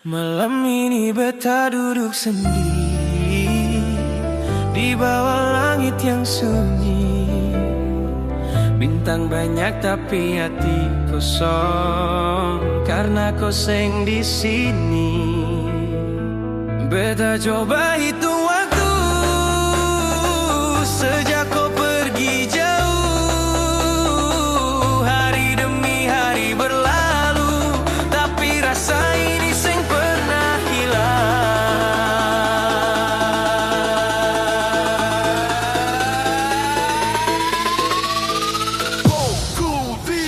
Malam ini beta duduk sendiri di bawah langit yang sunyi. Bintang banyak tapi hati kosong karena kau seng di sini. Beta coba hitung waktu sejak kau pergi jauh. Hari demi hari berlalu, tapi rasa ini seng pernah hilang.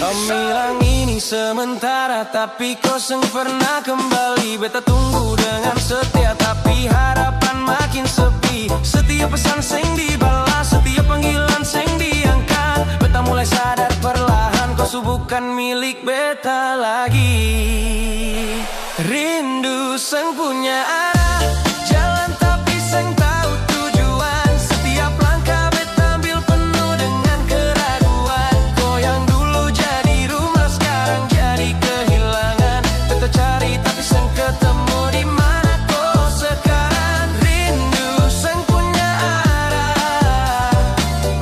Kau bilang ini sementara, tapi kau seng pernah kembali. Beta tunggu dengan setia, tapi harapan makin sepi. Setiap pesan seng dibalas, setiap panggilan seng diangkat. Beta mulai sadar perlahan, kau bukan milik beta lagi. Rindu seng punya arah, jalan tapi seng tahu tujuan. Setiap langkah beta ambil penuh dengan keraguan. Kau yang dulu jadi rumah, sekarang jadi kehilangan. Beta cari tapi seng ketemu, di mana kau sekarang. Rindu seng punya arah,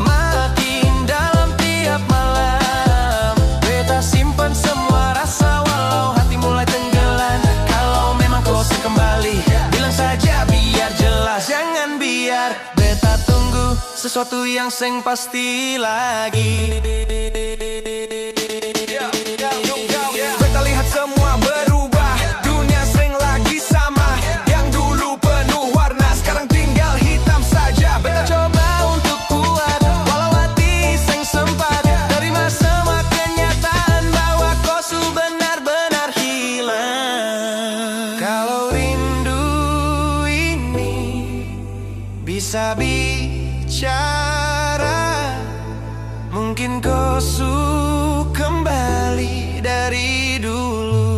makin dalam tiap malam. Beta simpan semua rasa walau hati mulai tenggelam. Kalau memang kau seng kembali, bilang saja biar jelas. Jangan biar beta tunggu sesuatu yang seng pasti lagi. Beta lihat semua berubah, dunia seng lagi sama. Yang dulu penuh warna, sekarang tinggal hitam saja. Beta coba untuk kuat, walau hati seng sempat terima semua kenyataan bahwa kau benar-benar hilang. Kalau rindu ini bisa bicara, mungkin kau kembali dari dulu.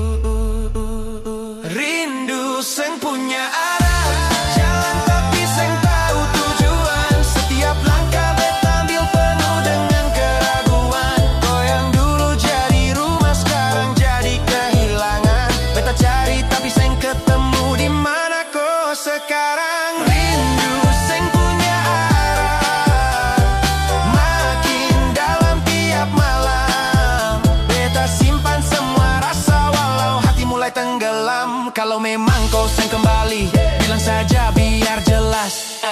Rindu seng punya arah, jalan tapi seng tahu tujuan. Setiap langkah beta ambil penuh dengan keraguan. Kau yang dulu jadi rumah, sekarang jadi kehilangan. Beta cari tapi seng ketemu, di mana kau sekarang. Rindu seng punya arah, makin dalam tiap malam. Beta simpan semua rasa walau hati mulai tenggelam. Kalau memang kau seng kembali, bilang saja biar jelas.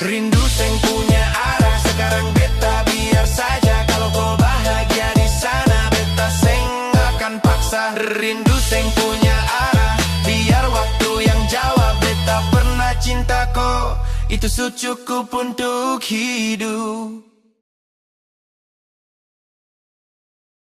Rindu seng punya arah, sekarang beta biar saja. Kalau kau bahagia di sana, beta seng akan paksa. Rindu seng punya arah, biar waktu yang jawab. Beta pernah cinta kau, itu cukup untuk hidup.